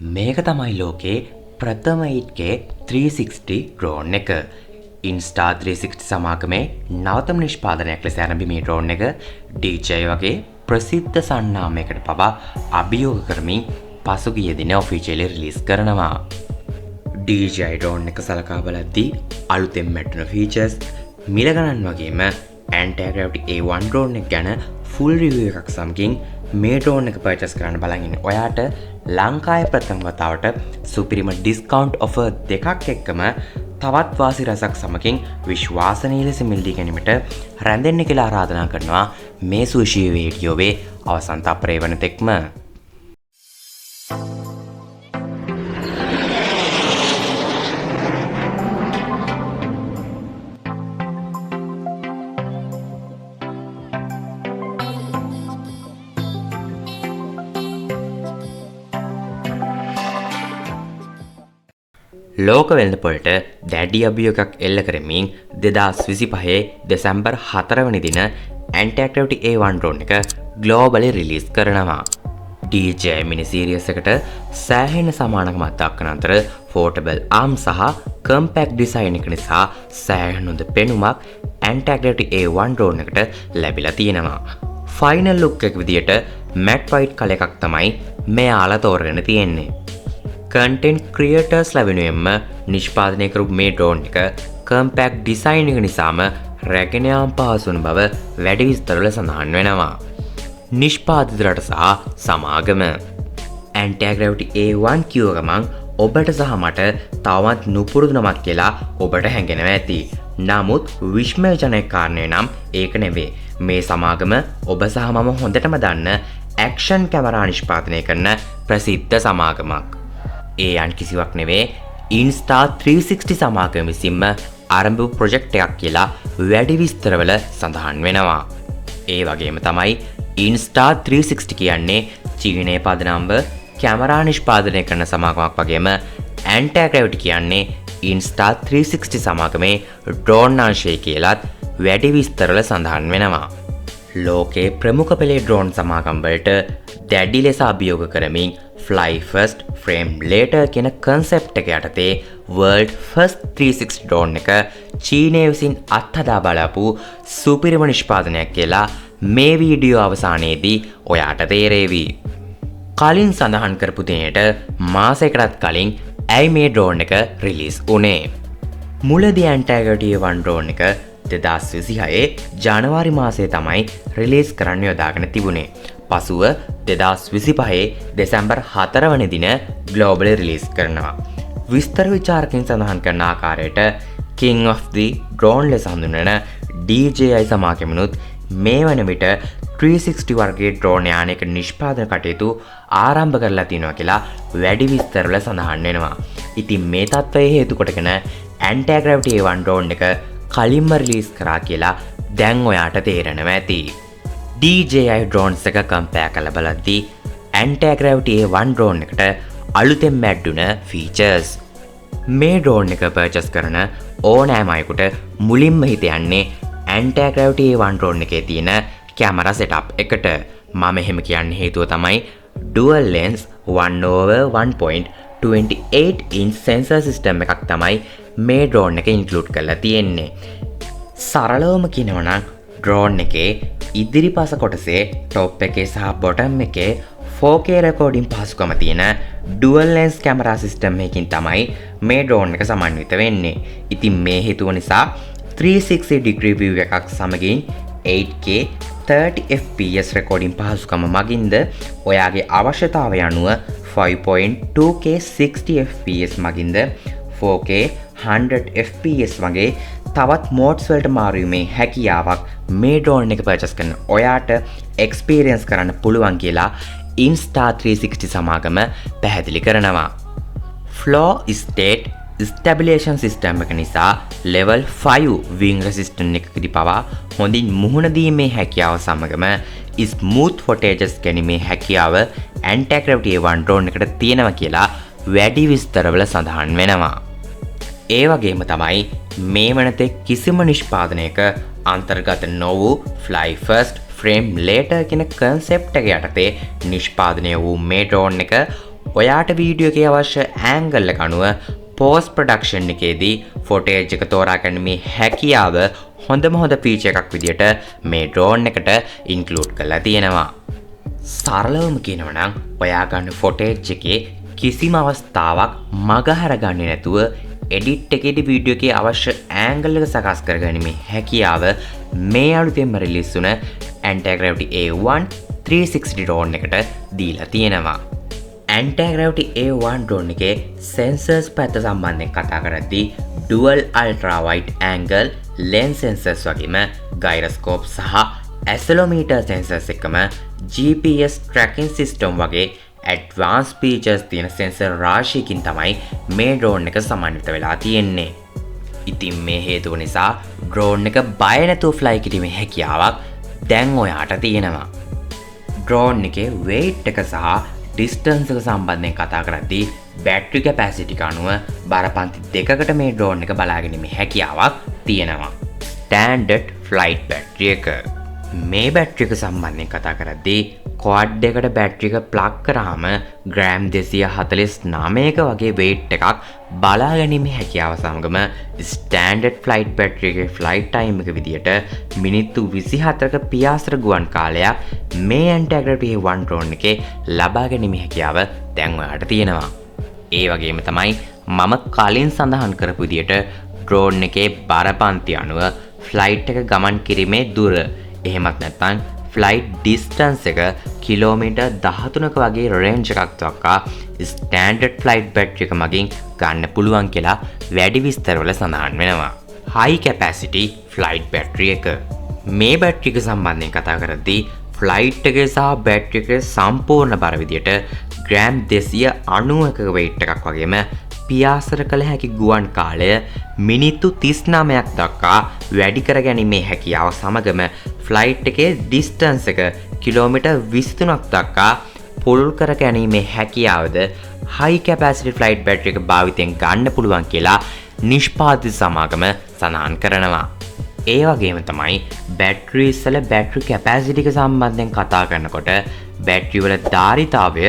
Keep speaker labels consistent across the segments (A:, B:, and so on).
A: මේක තමයි ලෝකේ ප්‍රථම 8K 360 ඩ්‍රෝන් එක. Insta 360 සමාගමේ නවතම නිෂ්පාදනයක් ලෙස ආරම්භ මේ ඩ්‍රෝන් එක DJI වගේ ප්‍රසිද්ධ සන්නාමයකට පවා අභියෝග කරමින් පසුගිය දින ඔෆිෂියලි රිලීස් කරනවා. DJI ඩ්‍රෝන් එක සලකා බලද්දී අලුතෙන් මැටුණු ෆීචර්ස්, මිල ගණන් වගේම Anti-Gravity A1 ඩ්‍රෝන් එක ගැන ෆුල් රිවිව් එකක් සමගින් මේ ඩ්‍රෝන් එක පර්චේස් කරන්න බලන් ඉන්න ඔයාට ලංකාවේ ප්‍රථම වතාවට සුපිරිම ඩිස්කවුන්ට් ඔෆර් දෙකක් එක්කම තවත් වාසි රසක් සමගින් විශ්වාසනීය ලෙස මිලදී ගැනීමට රැඳෙන්න කියලා ආරාධනා කරනවා මේ සුෂී වීඩියෝවේ අවසන් තප්පරේ වන තෙක්ම. ලෝක වෙළඳපොළට දැඩි අභියෝගයක් එල්ල කරමින් 2025 දෙසැම්බර් 4 වෙනි දින Anti-Gravity A1 ඩ්‍රෝන් එක ග්ලෝබලි රිලීස් කරනවා. DJI මිනි සීරීස් එකට සෑහෙන සමානකමක් දක්වන අතර ෆෝල්ඩබල් ආම් සහ කම්පැක්ට් ඩිසයින් එක නිසා සෑහෙන හොඳ පෙනුමක් Anti-Gravity A1 ඩ්‍රෝන් එකට ලැබිලා තියෙනවා. ෆයිනල් ලුක් එක විදියට මැට් වයිට් කලර් එකක් තමයි මෙයාලා තෝරගෙන තියෙන්නේ. කන්ටෙන්ට් ක්‍රියේටර්ස්ලා වෙනුවෙන්ම නිෂ්පාදනය කරපු මේ ඩ්‍රෝන් එක කම්පැක්ට් ඩිසයින් එක නිසාම රැගෙන යාම පහසු වන බව වැඩි විස්තරවල සඳහන් වෙනවා. නිෂ්පාදිත රට සහ සමාගම Anti-Gravity A1 කියව ගමන් ඔබට සහ මට තවමත් නුපුරුදු නමක් කියලා ඔබට හැඟෙනවා ඇති. නමුත් විශ්මයජනක කාරණය නම් ඒක නෙවෙයි. මේ සමාගම ඔබ සහ මම හොඳටම දන්න ඇක්ෂන් කැමරා නිෂ්පාදනය කරන ප්‍රසිද්ධ සමාගමක්. ඒ අන් කිසිවක් නෙවේ Insta 360 සමාගම විසින්ම ආරම්භ ප්‍රොජෙක්ට් එකක් කියලා වැඩි විස්තරවල සඳහන් වෙනවා. ඒ වගේම තමයි Insta 360 කියන්නේ චීනයේ පදනම්ව කැමරා නිෂ්පාදනය කරන සමාගමක් වගේම Anti-Gravity කියන්නේ Insta 360 සමාගමේ ඩ්‍රෝන් අංශය කියලත් වැඩි විස්තරවල සඳහන් වෙනවා. ලෝකේ ප්‍රමුඛ පෙළේ ඩ්‍රෝන් සමාගම් වලට දැඩි ලෙස අභියෝග කරමින් Fly First Frame Later කියන concept එක යටතේ World First 360 drone එක චීනය විසින් අත්හදා බලපු සුපිරිම නිෂ්පාදනයක් කියලා මේ වීඩියෝ අවසානයේදී ඔයාට තේරෙවි. කලින් සඳහන් කරපු දිනේට මාසයකටත් කලින් ඇයි මේ ඩ්‍රෝන් එක රිලීස් වුණේ? මුලදී Anti-Gravity A1 ඩ්‍රෝන් එක 2026 ජනවාරි මාසයේ තමයි රිලීස් කරන්න යොදාගෙන තිබුණේ. පසුව 2025 දෙසැම්බර් 4 වන දින ග්ලෝබලි රිලීස් කරනවා. විස්තර විචාරකින් සඳහන් කරන ආකාරයට King of the Drone ලෙස හඳුන්වන DJI සමාගමනුත් මේ වන විට 360 වර්ගයේ ඩ්‍රෝන් යානයක නිෂ්පාදන කටයුතු ආරම්භ කරලා තියෙනවා කියලා වැඩි විස්තරවල සඳහන් වෙනවා. ඉතින් මේ තත්ත්වය හේතු කොටගෙන Anti-Gravity A1 ඩ්‍රෝන් එක කලින්ම රිලීස් කරා කියලා දැන් ඔයාට තේරෙනවා ඇති. DJI drones එක කම්පෙයාර් කරලා බලද්දී Anti-Gravity A1 drone එකට අලුතෙන් මැඩ්ඩුන features. මේ drone එක purchase කරන ඕනෑම අයෙකුට මුලින්ම හිත යන්නේ Anti-Gravity A1 drone එකේ තියෙන camera setup එකට. මම එහෙම කියන්න හේතුව තමයි dual lens 1/1.28 inch sensor system එකක් තමයි මේ drone එක include කරලා තියෙන්නේ. සරලවම කියනවා නම් ඩ්‍රෝන් එකේ ඉදිරිපස කොටසේ ටොප් එකේ සහ බොටම් එකේ 4K රෙකෝඩින් පහසුකම තියෙන ඩුවල් ලෙන්ස් කැමරා සිස්ටම් එකකින් තමයි මේ ඩ්‍රෝන් එක සමන්විත වෙන්නේ. ඉතින් මේ හේතුව නිසා 360 degree view එකක් සමගින් 8K 30fps රෙකෝඩින් පහසුකම මගින්ද ඔයාගේ අවශ්‍යතාවය අනුව 5.2K 60fps මගින්ද 4K 100fps වගේ තවත් මෝඩ්ස් වලට මාරුවීමේ හැකියාවක් මේ ඩ්‍රෝන් එක පර්චේස් කරන ඔයාට එක්ස්පීරියන්ස් කරන්න පුළුවන් කියලා Insta 360 සමාගම පැහැදිලි කරනවා. Floor State Stabilization System එක නිසා level 5 wing resistance එකකදී පවා හොඳින් මුහුණ දීමේ හැකියාව සමගම smooth footages ගැනීමේ හැකියාව Anti-Gravity A1 ඩ්‍රෝන් එකට තියෙනවා කියලා වැඩි විස්තරවල සඳහන් වෙනවා. ඒ වගේම තමයි මේ වනතෙක් කිසිම නිෂ්පාදනයක අන්තර්ගත නොවූ Fly First Frame Later කියන concept එක යටතේ නිෂ්පාදනය වූ මේ ඩ්‍රෝන් එක ඔයාට වීඩියෝ එකේ අවශ්‍ය ඇන්ගල් එක අනුව පෝස්ට් ප්‍රොඩක්ෂන් එකේදී ෆොටේජ් එක තෝරා ගැනීමේ හැකියාව හොඳම ෆීචර් එකක් විදියට මේ ඩ්‍රෝන් එකට ඉන්ක්ලූඩ් කරලා තියෙනවා. සරලවම කියනවා නම් ඔයා ගන්න ෆොටේජ් එකේ කිසිම අවස්ථාවක් මගහැර ගන්නේ නැතුව එඩිට් එකේදී වීඩියෝ එකේ අවශ්‍ය ඇන්ගල් එක සකස් කරගැනීමේ හැකියාව මේ අලුතෙන්ම රිලීස් වුණ Anti-Gravity A1 360 ඩ්‍රෝන් එකට දීලා තියෙනවා. Anti-Gravity A1 ඩ්‍රෝන් එකේ sensors පැත්ත සම්බන්ධයෙන් කතා කරද්දී dual ultra wide angle lens sensors වගේම gyroscope සහ accelerometer sensors එකම GPS tracking system වගේ advanced features තියෙන sensor රාශියකින් තමයි මේ ඩ්‍රෝන් එක සමන්විත වෙලා තියෙන්නේ. ඉතින් මේ හේතුව නිසා ඩ්‍රෝන් එක බය නැතුව ෆ්ලයි කිරීමේ හැකියාවක් දැන් ඔයාට තියෙනවා. ඩ්‍රෝන් එකේ weight එක සහ distance එක සම්බන්ධයෙන් කතා කරද්දී battery capacity එක අනුව බරපන්ති දෙකකට මේ ඩ්‍රෝන් එක බලා ගැනීමේ හැකියාවක් තියෙනවා. standard flight battery එක. මේ බැටරි එක සම්බන්ධයෙන් කතා කරද්දී quad එකට බැටරි එක ප්ලග් කරාම ග්‍රෑම් 249ක වගේ weight එකක් බලා ගැනීමේ හැකියාව සමගම standard flight battery එකේ flight time එක විදියට මිනිත්තු 24ක පියාසර ගුවන් කාලයක් මේ Anti-Gravity A1 ඩ්‍රෝන් එකේ ලබා ගැනීමේ හැකියාව දැන් ඔයාලට තියෙනවා. ඒ වගේම තමයි මම කලින් සඳහන් කරපු විදියට ඩ්‍රෝන් එකේ බරපන්ති අනුව ෆ්ලයිට් එක ගමන් කිරීමේ දුර එහෙමත් නැත්නම් ෆ්ලයිට් ඩිස්ටන්ස් එක කිලෝමීටර් 13ක වගේ රේන්ජ් එකක් දක්වා ස්ටෑන්ඩඩ් ෆ්ලයිට් බැටරි එක මගින් ගන්න පුළුවන් කියලා වැඩි විස්තරවල සඳහන් වෙනවා. හයි කැපැසිටි ෆ්ලයිට් බැටරි එක. මේ බැටරි එක සම්බන්ධයෙන් කතා කරද්දී ෆ්ලයිට් එකේ සහ බැටරි එකේ සම්පූර්ණ බර විදියට ග්‍රෑම් 290ක weight එකක් වගේම පියාසර කළ හැකි ගුවන් කාලය මිනිත්තු 39ක් දක්වා වැඩි කර ගැනීමේ හැකියාව සමගම ෆ්ලයිට් එකේ ඩිස්ටන්ස් එක කිලෝමීටර් 23ක් දක්වා පුල් කර ගැනීමේ හැකියාවද හයි කැපැසිටි ෆ්ලයිට් බැටරි එක භාවිතයෙන් ගන්න පුළුවන් කියලා නිෂ්පාදිත සමාගම සඳහන් කරනවා. ඒ වගේම තමයි බැටරි ඉස්සල බැටරි කැපැසිටි එක සම්බන්ධයෙන් කතා කරනකොට බැටරි වල ධාරිතාවය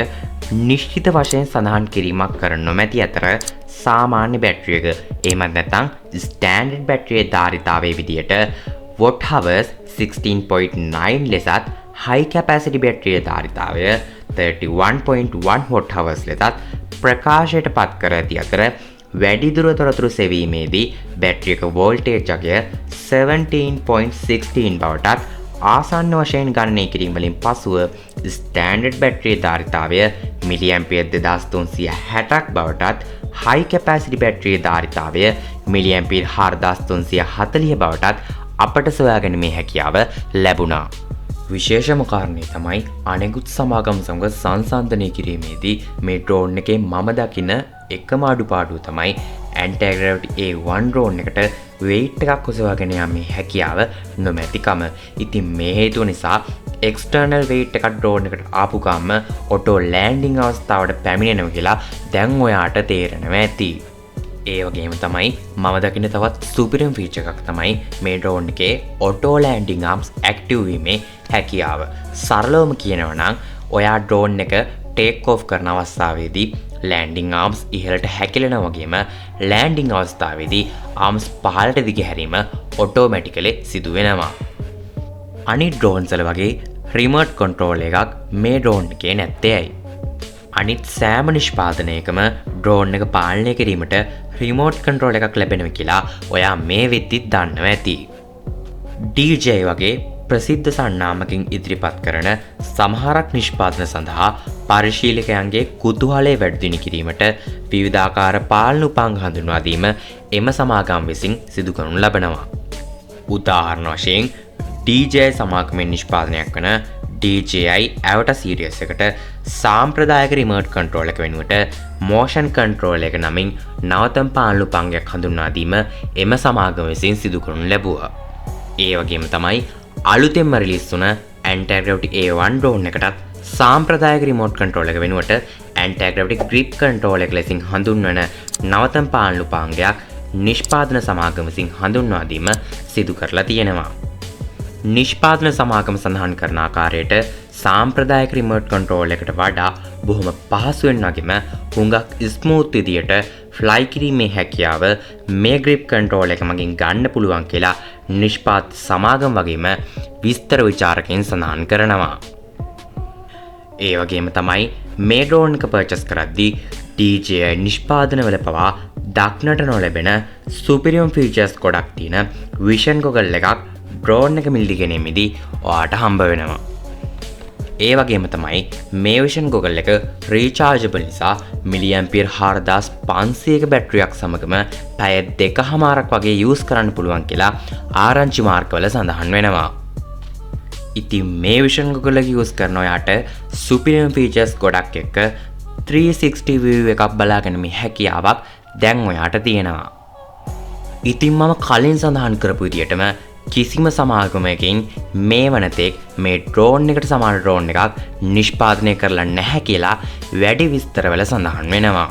A: නිශ්චිත වශයෙන් සඳහන් කිරීමක් කර නොමැති අතර සාමාන්‍ය බැටරි එක එහෙමත් නැත්නම් ස්ටෑන්ඩඩ් බැටරියේ ධාරිතාවයේ විදියට watt hours 16.9 ලෙසත් high capacity බැටරියේ ධාරිතාවය 31.1 watt hours ලෙසත් ප්‍රකාශයට පත් කර ඇති අතර වැඩි දුර තොරතුරු සෙවීමේදී බැටරි එක වෝල්ටේජ් අගය 17.16 බවටත් ආසන්න වශයෙන් ගණනය කිරීම වලින් පසුව ස්ටෑන්ඩඩ් බැටරියේ ධාරිතාවය මිලිඇම්පියර් 2360ක් බවටත් හයි කැපැසිටි බැටරියේ ධාරිතාවය මිලිඇම්පියර් 4340 බවටත් අපට සොයා ගැනීමේ හැකියාව ලැබුණා. විශේෂම කාරණේ තමයි අනෙකුත් සමාගම් සමග සංසන්දනය කිරීමේදී මේ ඩ්‍රෝන් එකේ මම දකින එකම අඩුපාඩුව තමයි Anti-Gravity A1 ඩ්‍රෝන් එකට weight එකක් ඔසවාගෙන යාමේ හැකියාව නොමැතිකම. ඉතින් මේ හේතුව නිසා external weight එකක් ඩ්‍රෝන් එකට ආපු ගමන් auto landing අවස්ථාවට පැමිණෙනවා කියලා දැන් ඔයාට තේරෙනවා ඇති. ඒ වගේම තමයි මම දකින තවත් සුපිරිම ෆීචර් එකක් තමයි මේ ඩ්‍රෝන් එකේ auto landing arms active වීමේ හැකියාව. සරලවම කියනවා නම් ඔයා ඩ්‍රෝන් එක take off කරන අවස්ථාවේදී landing arms ඉහළට හැකිලෙනා වගේම landing අවස්ථාවේදී arms පහළට දිගහැරීම automatically සිදු වෙනවා. අනිත් ඩ්‍රෝන්ස් වල වගේ remote control එකක් මේ ඩ්‍රෝන් එකේ නැත්තේයි. අනිත් සෑම නිෂ්පාදනයකම ඩ්‍රෝන් එක පාලනය කිරීමට රිමෝට් කන්ට්‍රෝල් එකක් ලැබෙනවා කියලා ඔයා මේ වෙද්දිත් දන්නවා ඇති. DJI වගේ ප්‍රසිද්ධ සන්නාමකින් ඉදිරිපත් කරන සමහරක් නිෂ්පාදන සඳහා පරිශීලකයන්ගේ කුතුහලය වැඩිදින කිරීමට විවිධාකාර පාලන උපාංග හඳුන්වා දීම එම සමාගම් විසින් සිදු කරනු ලබනවා. උදාහරණ වශයෙන් DJI සමාගමෙන් නිෂ්පාදනයක් වන DJI Avatar series එකට සාම්ප්‍රදායික රිමෝට් කන්ට්‍රෝල් එක වෙනුවට motion control එක නමින් නවතම පාලන උපාංගයක් හඳුන්වා දීම එම සමාගම විසින් සිදු කරනු ලැබුවා. ඒ වගේම තමයි අලුතෙන්ම රිලීස් වුණ Anti-Gravity A1 ඩ්‍රෝන් එකටත් සාම්ප්‍රදායික රිමෝට් කන්ට්‍රෝල් එක වෙනුවට Anti-Gravity grip control එක ලෙසින් හඳුන්වන නවතම පාලන උපාංගයක් නිෂ්පාදන සමාගම විසින් හඳුන්වා දීම සිදු කරලා තියෙනවා. නිෂ්පාදන සමාගම සඳහන් කරන ආකාරයට සාම්ප්‍රදායික රිමෝට් කන්ට්‍රෝල් එකට වඩා බොහොම පහසුවෙන් වගේම හුඟක් ස්මූත් විදියට ෆ්ලයි කිරීමේ හැකියාව මේ ග්‍රිප් කන්ට්‍රෝල් එක මගින් ගන්න පුළුවන් කියලා නිෂ්පාද සමාගම වගේම විස්තර විචාරකයන් සඳහන් කරනවා. ඒ වගේම තමයි මේ ඩ්‍රෝන් එක පර්චස් කරද්දී DJI නිෂ්පාදනවල පවා දක්නට නොලැබෙන සුපිරියම් ෆීචර්ස් ගොඩක් තියෙන විෂන් ගොගල් එකක් ඩ්‍රෝන් එක මිලදී ගැනීමේදී ඔයාට හම්බ වෙනවා. ඒ වගේම තමයි මේ විෂන් ගොගල් එක රීචාර්ජබල් නිසා මිලිඇම්පියර් 4500ක බැටරියක් සමගම පැය 2කමාරක් වගේ යූස් කරන්න පුළුවන් කියලා ආරංචි මාර්ගවල සඳහන් වෙනවා. ඉතින් මේ විෂන් ගොගල් එක යූස් කරන ඔයාට සුපිරියම් ෆීචර්ස් ගොඩක් එක්ක 360 view එකක් බලාගෙන මේ හැකියාවක් දැන් ඔයාට තියෙනවා. ඉතින් මම කලින් සඳහන් කරපු විදියටම කිසිම සමාගමකින් මේ වනතෙක් මේ ඩ්‍රෝන් එකට සමාන ඩ්‍රෝන් එකක් නිෂ්පාදනය කරලා නැහැ කියලා වැඩි විස්තරවල සඳහන් වෙනවා.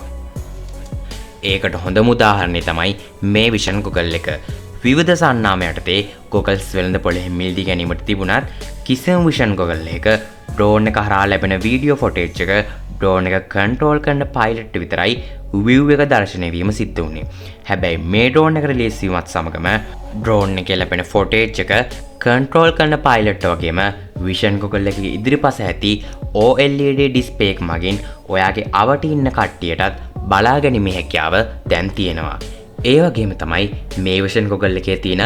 A: ඒකට හොඳම උදාහරණය තමයි මේ විෂන් ගොගල් එක. විවිධ සන්නාම යටතේ ගොගල්ස් වෙළඳ පොළේ මිලදී ගැනීමට තිබුණත් කිසිම විෂන් ගොගල් එක ඩ්‍රෝන් එක හරහා ලැබෙන වීඩියෝ ෆොටේජ් එක ඩ්‍රෝන් එක කන්ට්‍රෝල් කරන පයිලට් විතරයි view එක දර්ශනය වීම සිද්ධ වුණේ. හැබැයි මේ ඩ්‍රෝන් එක රිලීස් වීමත් සමගම ඩ්‍රෝන් එකේ ලැබෙන ෆොටේජ් එක කන්ට්‍රෝල් කරන පයිලට් වගේම විෂන් ගොගල් එකේ ඉදිරිපස ඇති OLED ඩිස්ප්ලේ එක මගින් ඔයාගේ අවට ඉන්න කට්ටියටත් බලා ගැනීමේ හැකියාව දැන් තියෙනවා. ඒ වගේම තමයි මේ විෂන් ගොගල් එකේ තියෙන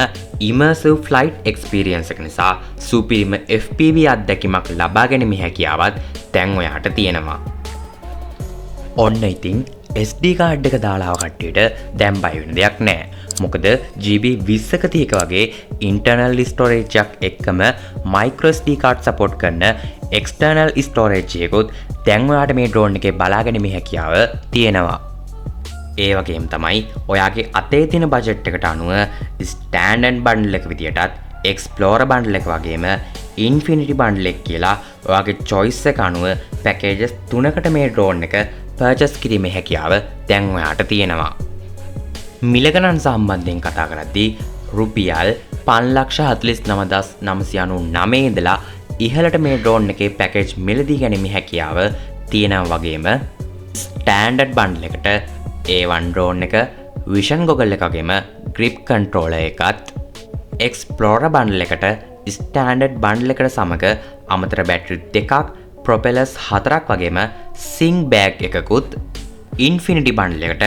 A: immersive flight experience එක නිසා සුපිරිම FPV අත්දැකීමක් ලබා ගැනීමේ හැකියාවත් දැන් ඔයාට තියෙනවා. ඔන්න ඉතින් SD කාඩ් එක දාලා කට්ටියට දැන් බය වෙන දෙයක් නැහැ. මොකද GB 20ක 30ක වගේ internal storage එකක් එක්කම micro SD card support කරන external storage එකකුත් දැන් ඔයාට මේ drone එකේ බලාගෙන මේ හැකියාව තියෙනවා. ඒ වගේම තමයි ඔයාගේ අතේ තියෙන බජට් එකට අනුව standard bundle එක විදියටත් explorer bundle එක වගේම infinity bundle එක කියලා ඔයාගේ choice එක අනුව packages 3කට මේ drone එක පර්චස් කිරීමේ හැකියාව දැන් ඔයාට තියෙනවා. මිල ගණන් සම්බන්ධයෙන් කතා කරද්දී රුපියල් 5,49,999 ඉඳලා ඉහළට මේ ඩ්‍රෝන් එකේ පැකේජ් මිලදී ගැනීමේ හැකියාව තියෙනවා වගේම ස්ටෑන්ඩඩ් බන්ඩල් එකට A1 ඩ්‍රෝන් එක විෂන් ගොගල් එක වගේම ග්‍රිප් කන්ට්‍රෝලර් එකත් එක්ස්ප්ලෝරර් බන්ඩල් එකට ස්ටෑන්ඩඩ් බන්ඩල් එකට සමග අමතර බැටරි දෙකක් ප්‍රොපෙලර්ස් 4ක් වගේම සිංක් බෑග් එකකුත් ඉන්ෆිනිටි බන්ඩල් එකට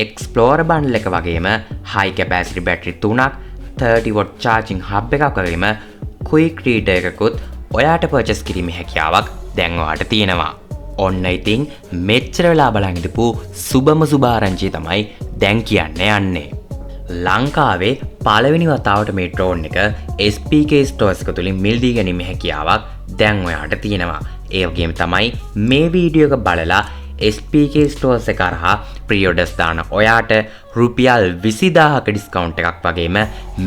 A: එක්ස්ප්ලෝරර් බන්ඩල් එක වගේම හයි කැපැසිටි බැටරි 3ක් 30 වොට් charging hub එකක් වගේම quick reader එකකුත් ඔයාට පර්චේස් කිරීමේ හැකියාවක් දැන් ඔයාට තියෙනවා. ඔන්න ඉතින් මෙච්චර වෙලා බලන් ඉඳපු සුබම සුභාරංචිය තමයි දැන් කියන්න යන්නේ. ලංකාවේ පළවෙනි වතාවට මේ ඩ්‍රෝන් එක SPK stores එක තුලින් මිලදී ගැනීමේ හැකියාවක් දැන් ඔයාට තියෙනවා. ඒ වගේම තමයි මේ වීඩියෝ එක බලලා SPK stores එක කරහා pre-orders දාන ඔයාට රුපියල් 20000ක ඩිස්කවුන්ට් එකක් වගේම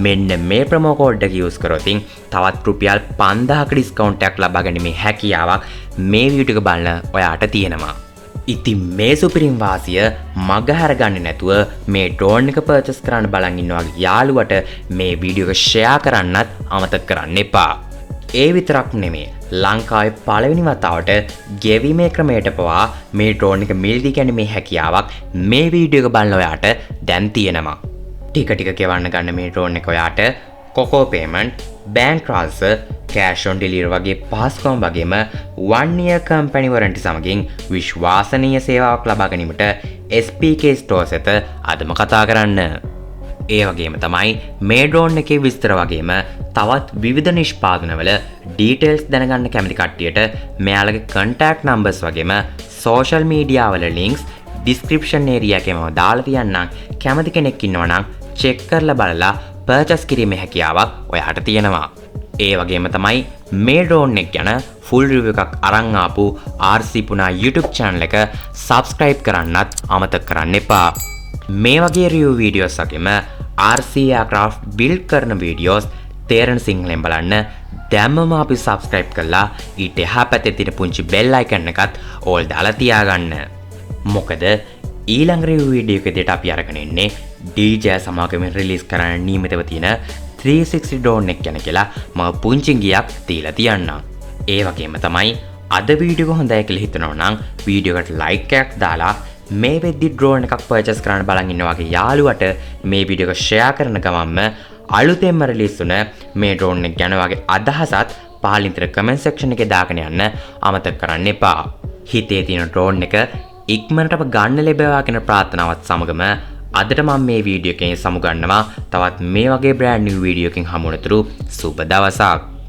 A: මෙන්න මේ ප්‍රොමෝ කෝඩ් එක යූස් කරොතින් තවත් රුපියල් 5000ක ඩිස්කවුන්ට් එකක් ලබා ගැනීමේ හැකියාවක් මේ වීඩියෝ එක බලන ඔයාට තියෙනවා. ඉතින් මේ සුපිරිම් වාසිය මගහැර ගන්නේ නැතුව මේ ඩ්‍රෝන් එක පර්චේස් කරන්න බලන් ඉන්නවා යාළුවට මේ වීඩියෝ එක ෂෙයා කරන්නත් අමතක කරන්න එපා. ඒ විතරක් නෙමේ ලංකාවේ පළවෙනි වතාවට ගෙවීමේ ක්‍රමයට පවා මේ ඩ්‍රෝන් එක මිලදී ගැනීමේ හැකියාවක් මේ වීඩියෝ එක බලන ඔයාට දැන් තියෙනවා. ටික ටික ගෙවන්න ගන්න මේ ඩ්‍රෝන් එක ඔයාට Koko payment, bank transfer, cash on delivery වගේ පහසුකම් වගේම 1 year කම්පැනි වරන්ටි සමගින් විශ්වාසනීය සේවාවක් ලබා ගැනීමට SPK stores එක අදම කතා කරන්න. ඒ වගේම තමයි මේ ඩ්‍රෝන් එකේ විස්තර වගේම තවත් විවිධ නිෂ්පාදනවල ඩීටේල්ස් දැනගන්න කැමති කට්ටියට මෙයාලගේ contact numbers වගේම social media වල links description area එකේ මම දාලා තියන්නම්. කැමති කෙනෙක් ඉන්නවා නම් check කරලා බලලා purchase කිරීමේ හැකියාවක් ඔයාට තියෙනවා. ඒ වගේම තමයි මේ ඩ්‍රෝන් එක ගැන full review එකක් අරන් ආපු RC පුනා YouTube channel එක subscribe කරන්නත් අමතක කරන්න එපා. මේ වගේ review videos වගේම RC aircraft build කරන videos තේරෙන සිංහලෙන් බලන්න දැම්මම අපි subscribe කරලා ඊට එහා පැත්තේ තියෙන පුංචි bell icon එකත් all දාලා තියාගන්න. මොකද ඊළඟ review video එකේදී අපි අරගෙන ඉන්නේ DJI සමාගමෙන් රිලීස් කරන්න නියමිතව තියෙන 360 ඩ්‍රෝන් එක ගැන කියලා මම පුංචි ගියක් දීලා තියන්නම්. ඒ වගේම තමයි අද වීඩියෝ එක හොඳයි කියලා හිතනවා නම් වීඩියෝ එකට ලයික් එකක් දාලා මේ වෙද්දි ඩ්‍රෝන් එකක් පර්චේස් කරන්න බලන් ඉන්න වගේ යාළුවට මේ වීඩියෝ එක ෂෙයා කරන ගමන්ම අලුතෙන්ම රිලීස් වුණ මේ ඩ්‍රෝන් එක ගැන වගේ අදහසත් පහලින් තියෙන කමෙන්ට් සෙක්ෂන් එකේ දාගෙන යන්න අමතක කරන්න එපා. හිතේ තියෙන ඩ්‍රෝන් එක ඉක්මනට අප ගන්න ලැබේවා කියන ප්‍රාර්ථනාවත් සමගම අදට මම මේ වීඩියෝ එකෙන් සමුගන්නවා. තවත් මේ වගේ බ්‍රෑන්ඩ් නිව් වීඩියෝ එකකින් හමු වෙනතුරු සුබ දවසක්.